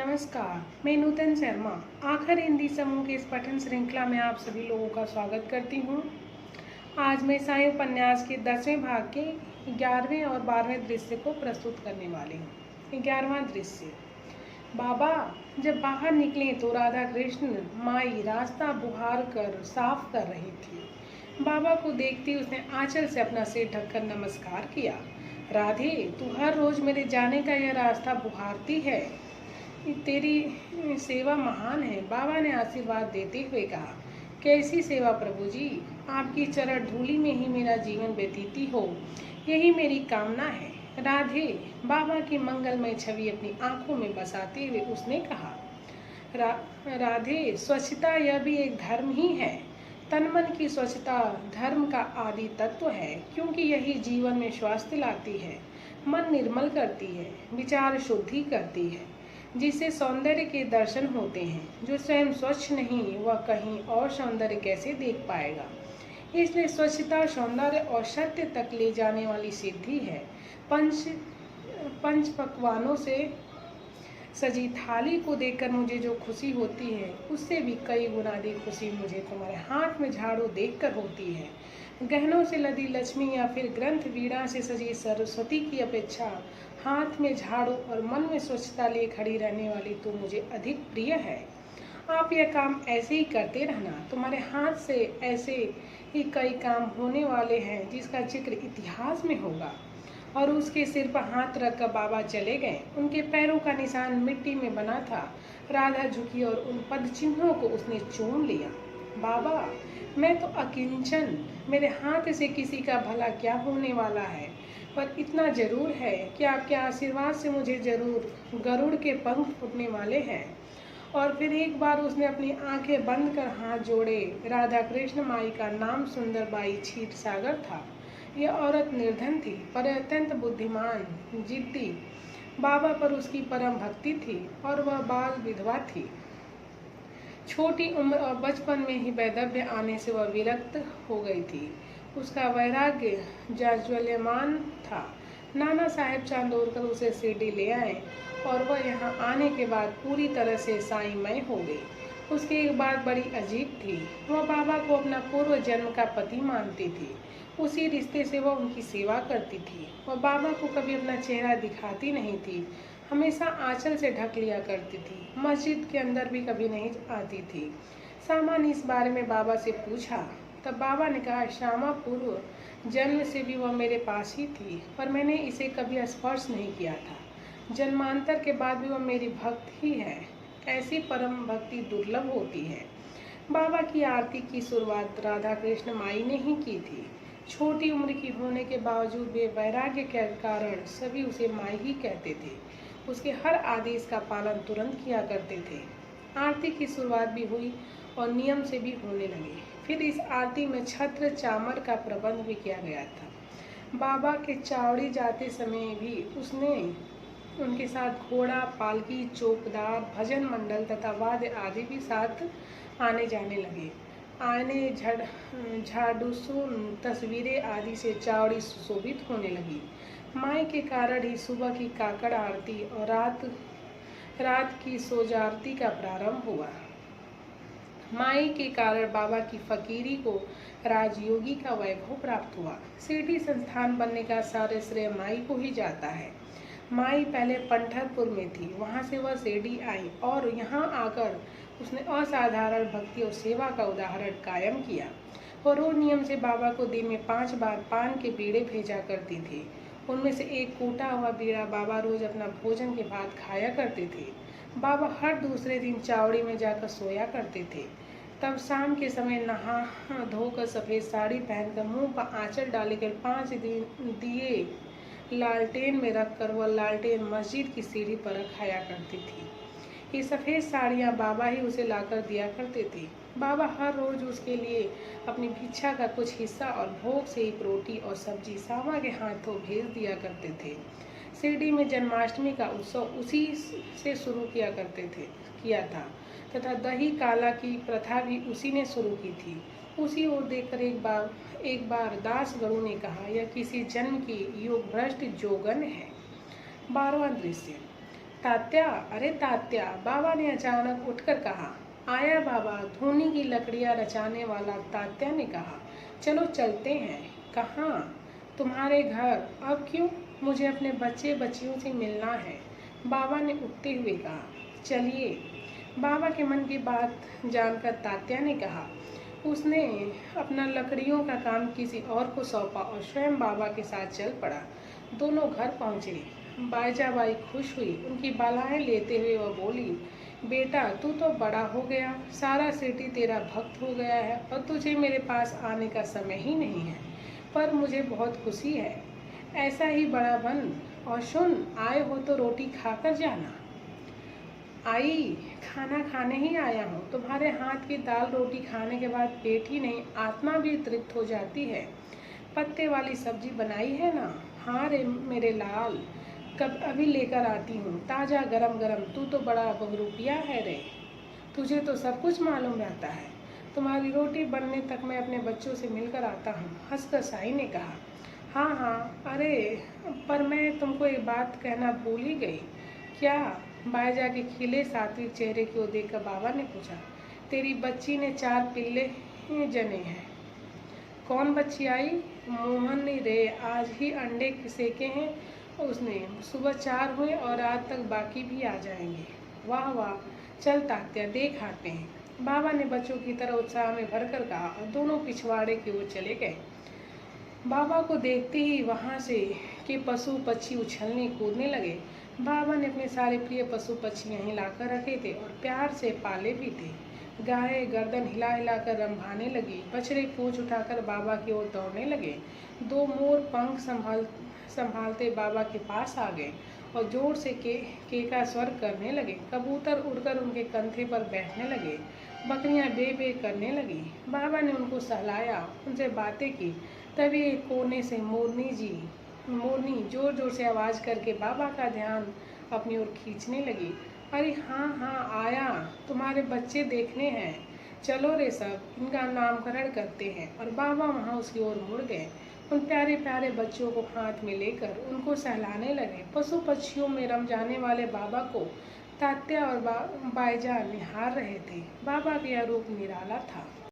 नमस्कार, मैं नूतन शर्मा आखिर हिंदी समूह के इस पठन श्रृंखला में आप सभी लोगों का स्वागत करती हूँ। आज मैं साई उपन्यास के 10वें भाग के 11वें और 12वें दृश्य को प्रस्तुत करने वाली हूँ। 11वां दृश्य। बाबा जब बाहर निकले तो राधा कृष्ण माई रास्ता बुहार कर साफ कर रही थी। बाबा को देखते उसने आंचल से अपना सिर ढककर नमस्कार किया। राधे, तू हर रोज मेरे जाने का यह रास्ता बुहारती है, तेरी सेवा महान है। बाबा ने आशीर्वाद देते हुए कहा। कैसी सेवा प्रभु जी, आपकी चरण धूलि में ही मेरा जीवन व्यतीत हो, यही मेरी कामना है। राधे, बाबा की मंगलमय छवि अपनी आंखों में बसाते हुए उसने कहा। राधे, स्वच्छता यह भी एक धर्म ही है। तन मन की स्वच्छता धर्म का आदि तत्व है, क्योंकि यही जीवन में स्वास्थ्य लाती है, मन निर्मल करती है, विचार शुद्धि करती है, जिससे सौंदर्य के दर्शन होते हैं। जो स्वयं स्वच्छ नहीं वह कहीं और सौंदर्य कैसे देख पाएगा। इसलिए स्वच्छता सौंदर्य और सत्य तक ले जाने वाली सिद्धि है। पंच पकवानों से सजी थाली को देखकर मुझे जो खुशी होती है, उससे भी कई गुना अधिक खुशी मुझे तुम्हारे हाथ में झाड़ू देखकर होती है। गहनों से लदी लक्ष्मी या फिर ग्रंथ वीणा से सजी सरस्वती की अपेक्षा हाथ में झाड़ू और मन में स्वच्छता लिए खड़ी रहने वाली तो मुझे अधिक प्रिय है। आप यह काम ऐसे ही करते रहना। तुम्हारे हाथ से ऐसे ही कई काम होने वाले हैं जिसका जिक्र इतिहास में होगा। और उसके सिर पर हाथ रखकर बाबा चले गए। उनके पैरों का निशान मिट्टी में बना था। राधा झुकी और उन पद चिन्हों को उसने चूम लिया। बाबा, मैं तो अकिंचन, मेरे हाथ से किसी का भला क्या होने वाला है, पर इतना जरूर है कि आपके आशीर्वाद से मुझे जरूर गरुड़ के पंख फूटने वाले हैं। और फिर एक बार उसने अपनी आंखें बंद कर हाथ जोड़े। राधा कृष्ण माई का नाम सुंदरबाई क्षीरसागर था। यह औरत निर्धन थी, पर अत्यंत बुद्धिमान, जिद्दी। बाबा पर उसकी परम भक्ति थी और वह बाल विधवा थी। छोटी उम्र और बचपन में ही वैधव्य आने से वह विरक्त हो गई थी। उसका वैराग्य जाज्वल्यमान था। नाना साहेब चांदोरकर उसे शिरडी ले आए और वह यहाँ आने के बाद पूरी तरह से साईमय हो गई। उसकी एक बात बड़ी अजीब थी। वह बाबा को अपना पूर्व जन्म का पति मानती थी। उसी रिश्ते से वह उनकी सेवा करती थी। वह बाबा को कभी अपना चेहरा दिखाती नहीं थी, हमेशा आंचल से ढक लिया करती थी। मस्जिद के अंदर भी कभी नहीं आती थी। सामा ने इस बारे में बाबा से पूछा। तब बाबा ने कहा, श्यामा पूर्व जन्म से भी वह मेरे पास ही थी, पर मैंने इसे कभी स्पर्श नहीं किया था। जन्मांतर के बाद भी वह मेरी भक्त ही है। ऐसी परम भक्ति दुर्लभ होती है। बाबा की आरती की शुरुआत राधा कृष्ण माई ने ही की थी। छोटी उम्र की होने के बावजूद वे वैराग्य के कारण सभी उसे माई ही कहते थे। उसके हर आदेश का पालन तुरंत किया करते थे। आरती की शुरुआत भी हुई और नियम से भी होने लगे। फिर इस आरती में छत्र चामर का प्रबंध भी किया गया था। बाबा के चावड़ी जाते समय भी उसने उनके साथ घोड़ा, पालकी, चौकदार, भजन मंडल तथा वाद्य आदि भी साथ आने जाने लगे। आने, झाड़ूसून, तस्वीरें आदि से चावड़ी सुशोभित होने लगी। माई के कारण ही सुबह की काकड़ आरती और रात की सोजारती का प्रारंभ हुआ। माई के कारण बाबा की फकीरी को राजयोगी का वैभव प्राप्त हुआ। शिरडी संस्थान बनने का सारे श्रेय माई को ही जाता है। माई पहले पंढरपुर में थी, वहाँ से वह शिरडी आई और यहाँ आकर उसने असाधारण भक्ति और सेवा का उदाहरण कायम किया। वह रोज नियम से बाबा को दिन में 5 बार पान के बीड़े भेजा करती थी। उनमें से एक कूटा हुआ बीड़ा बाबा रोज अपना भोजन के बाद खाया करते थे। बाबा हर दूसरे दिन चावड़ी में जाकर सोया करते थे। तब शाम के समय नहा धोकर सफ़ेद साड़ी पहनकर मुंह पर आंचल डालकर 5 दिए लालटेन में रखकर वह लालटेन मस्जिद की सीढ़ी पर रखाया करती थी। ये सफ़ेद साड़ियाँ बाबा ही उसे लाकर दिया करते थे। बाबा हर रोज उसके लिए अपनी भिक्षा का कुछ हिस्सा और भोग से एक रोटी और सब्जी सामा के हाथों भेज दिया करते थे। शिरडी में जन्माष्टमी का उत्सव उसी से शुरू किया था तथा दही काला की प्रथा भी उसी ने शुरू की थी। उसी ओर देखकर एक बार दास गरु ने कहा, यह किसी जन्म की योग भ्रष्ट जोगन है। 12वां दृश्य। तात्या, अरे तात्या, बाबा ने अचानक उठकर कहा। आया बाबा, धूनी की लकड़ियां रचाने वाला तात्या ने कहा। चलो चलते हैं। कहाँ? तुम्हारे घर। अब क्यों? मुझे अपने बच्चे बच्चियों से मिलना है, बाबा ने उठते हुए कहा। चलिए। बाबा के मन की बात जानकर तात्या ने कहा। उसने अपना लकड़ियों का काम किसी और को सौंपा और स्वयं बाबा के साथ चल पड़ा। दोनों घर पहुंचे। बाईजाबाई खुश हुई। उनकी बालाएं लेते हुए वह बोली, बेटा तू तो बड़ा हो गया, सारा सिटी तेरा भक्त हो गया है और तुझे मेरे पास आने का समय ही नहीं है, पर मुझे बहुत खुशी है। ऐसा ही बड़ा बन और सुन, आए हो तो रोटी खाकर जाना। आई, खाना खाने ही आया हूँ। तुम्हारे हाथ की दाल रोटी खाने के बाद पेट ही नहीं, आत्मा भी तृप्त हो जाती है। पत्ते वाली सब्जी बनाई है ना? हाँ रे मेरे लाल, कब अभी लेकर आती हूँ, ताज़ा गरम गरम। तू तो बड़ा बहुरूपिया है रे, तुझे तो सब कुछ मालूम रहता है। तुम्हारी रोटी बनने तक मैं अपने बच्चों से मिलकर आता हूँ, हंसकर साई ने कहा। हाँ हाँ, अरे पर मैं तुमको एक बात कहना भूल ही गई। क्या? बाईजा के खिले सात्विक चेहरे की ओर देखकर बाबा ने पूछा। तेरी बच्ची ने 4 पिल्ले जने हैं। कौन बच्ची आई? मोहन ने रे, आज ही अंडे सेके हैं उसने। सुबह 4 हुए और रात तक बाकी भी आ जाएंगे। वाह वाह, चल तात्या देख आते हैं, बाबा ने बच्चों की तरह उत्साह में भरकर कहा और दोनों पिछवाड़े की ओर चले गए। बाबा को देखते ही वहाँ से के पशु पक्षी उछलने कूदने लगे। बाबा ने अपने सारे प्रिय पशु पक्षी यहीं लाकर रखे थे और प्यार से पाले भी थे। गाय गर्दन हिला हिलाकर रंभाने लगी, बछड़े पूंछ उठाकर बाबा की ओर दौड़ने लगे। 2 मोर पंख संभालते बाबा के पास आ गए और जोर से केका स्वर करने लगे। कबूतर उड़कर उनके कंधे पर बैठने लगे। बकरियां बे बे करने लगी। बाबा ने उनको सहलाया, उनसे बातें की। तभी एक कोने से मोरनी जोर जोर से आवाज करके बाबा का ध्यान अपनी ओर खींचने लगी। अरे हाँ हाँ आया, तुम्हारे बच्चे देखने हैं, चलो रे सब, इनका नामकरण करते हैं। और बाबा वहाँ उसकी ओर मुड़ गए। उन प्यारे प्यारे बच्चों को हाथ में लेकर उनको सहलाने लगे। पशु पक्षियों में रम जाने वाले बाबा को तात्या और बाईजा निहार रहे थे। बाबा का यह रूप निराला था।